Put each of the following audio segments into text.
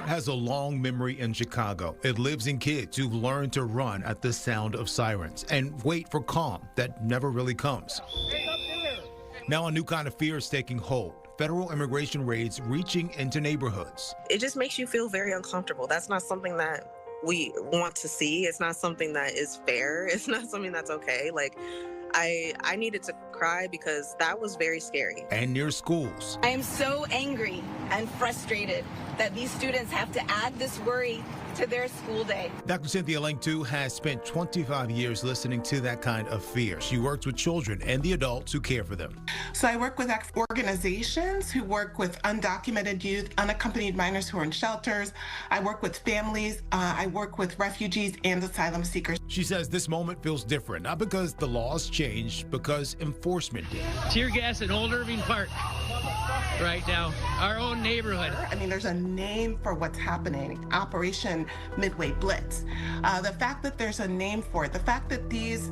has a long memory in Chicago. It lives in kids who've learned to run at the sound of sirens and wait for calm that never really comes. Now a new kind of fear is taking hold. Federal immigration raids reaching into neighborhoods. It just makes you feel very uncomfortable. That's not something that we want to see. It's not something that is fair. It's not something that's okay. Like, I needed to cry because that was very scary. And near schools. I am so angry and frustrated that these students have to add this worry to their school day. Dr. Cynthia Lang, too, has spent 25 years listening to that kind of fear. She works with children and the adults who care for them. So I work with organizations who work with undocumented youth, unaccompanied minors who are in shelters. I work with families. I work with refugees and asylum seekers. She says this moment feels different, not because the laws changed, because enforcement did. Tear gas in Old Irving Park right now, our own neighborhood. I mean, there's a name for what's happening, Operation Midway Blitz. The fact that there's a name for it, the fact that these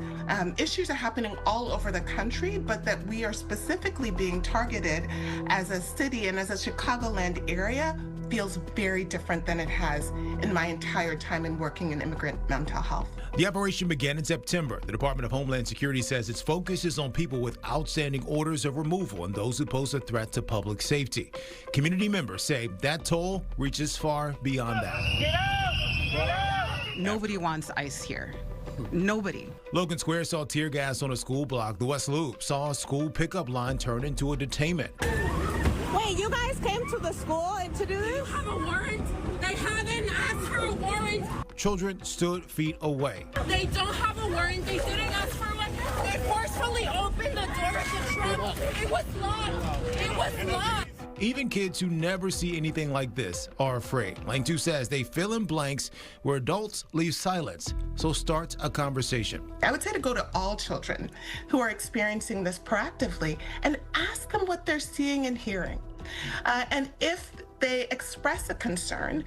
issues are happening all over the country, but that we are specifically being targeted as a city and as a Chicagoland area feels very different than it has in my entire time in working in immigrant mental health. The operation began in September. The Department of Homeland Security says its focus is on people with outstanding orders of removal and those who pose a threat to public safety. Community members say that toll reaches far beyond that. Get out! Get out! Nobody wants ICE here. Nobody. Logan Square saw tear gas on a school block. The West Loop saw a school pickup line turn into a detainment. Wait, you guys came to the school to do this? You have a warrant? They haven't asked for a warrant. Children stood feet away. They don't have a warrant. They didn't ask for one. They forcefully opened the door of the truck. It was locked. It was locked. Even kids who never see anything like this are afraid. Lang 2 says they fill in blanks where adults leave silence, so start a conversation. I would say to go to all children who are experiencing this proactively and ask them what they're seeing and hearing. And if they express a concern,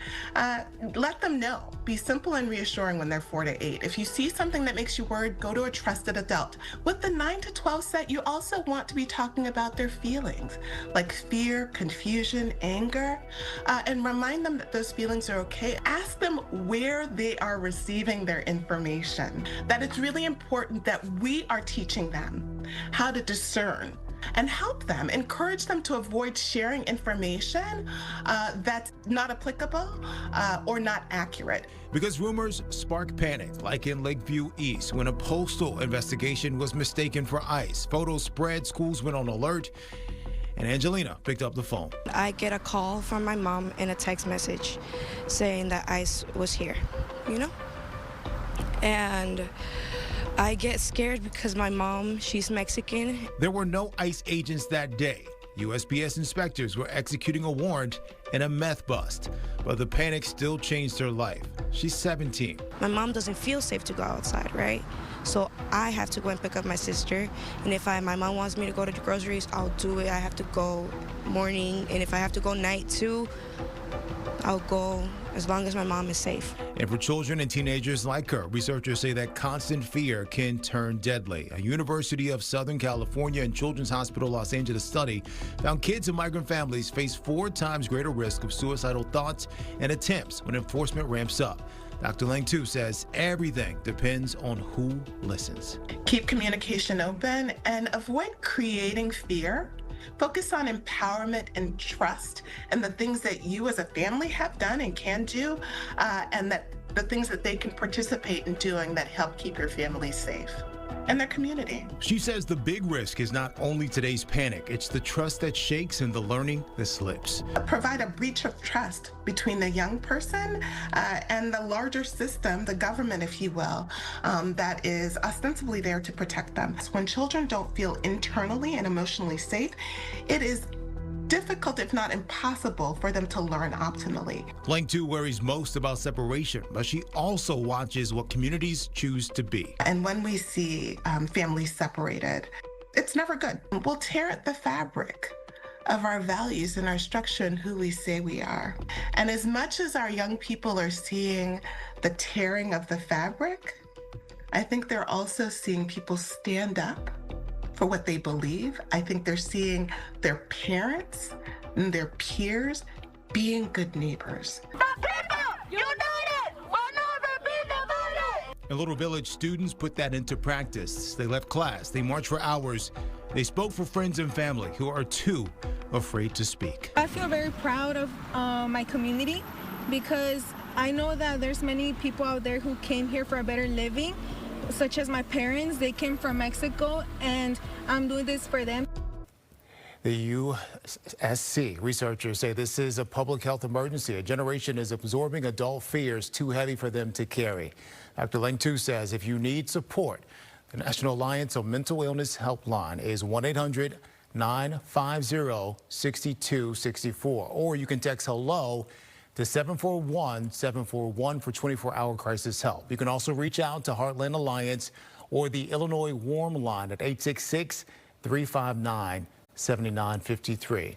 let them know. Be simple and reassuring when they're 4 to 8. If you see something that makes you worried, go to a trusted adult. With the 9 to 12 set, you also want to be talking about their feelings, like fear, confusion, anger, and remind them that those feelings are okay. Ask them where they are receiving their information, that it's really important that we are teaching them how to discern and help them, encourage them to avoid sharing information that's not applicable or not accurate. Because rumors spark panic, like in Lakeview East, when a postal investigation was mistaken for ICE. Photos spread, schools went on alert, and Angelina picked up the phone. I get a call from my mom and a text message saying that ICE was here, you know? And I get scared because my mom, she's Mexican. There were no ICE agents that day. USPS inspectors were executing a warrant in a meth bust, but the panic still changed her life. She's 17. My mom doesn't feel safe to go outside, right? So I have to go and pick up my sister. And if my mom wants me to go to the groceries, I'll do it. I have to go morning. And if I have to go night too, I'll go as long as my mom is safe. And for children and teenagers like her, researchers say that constant fear can turn deadly. A University of Southern California and Children's Hospital Los Angeles study found kids in migrant families face 4 times greater risk of suicidal thoughts and attempts when enforcement ramps up. Dr. Lang, too, says everything depends on who listens. Keep communication open and avoid creating fear. Focus on empowerment and trust and the things that you as a family have done and can do, and that the things that they can participate in doing that help keep your family safe and their community. She says the big risk is not only today's panic, it's the trust that shakes and the learning that slips. Provide a breach of trust between the young person and the larger system, the government, if you will, that is ostensibly there to protect them. When children don't feel internally and emotionally safe, it is difficult, if not impossible, for them to learn optimally. Lang 2 worries most about separation, but she also watches what communities choose to be. And when we see families separated, it's never good. We'll tear at the fabric of our values and our structure and who we say we are. And as much as our young people are seeing the tearing of the fabric, I think they're also seeing people stand up for what they believe. I think they're seeing their parents and their peers being good neighbors. And Little Village students put that into practice. They left class, they marched for hours, they spoke for friends and family who are too afraid to speak. I feel very proud of my community because I know that there's many people out there who came here for a better living, such as my parents. They came from Mexico, and I'm doing this for them. The USC researchers say this is a public health emergency. A generation is absorbing adult fears too heavy for them to carry. Dr. Leng Tu says if you need support, the National Alliance on Mental Illness Helpline is 1-800-950-6264. Or you can text HELLO to 741-741 for 24-hour crisis help. You can also reach out to Heartland Alliance or the Illinois Warm Line at 866-359-7953.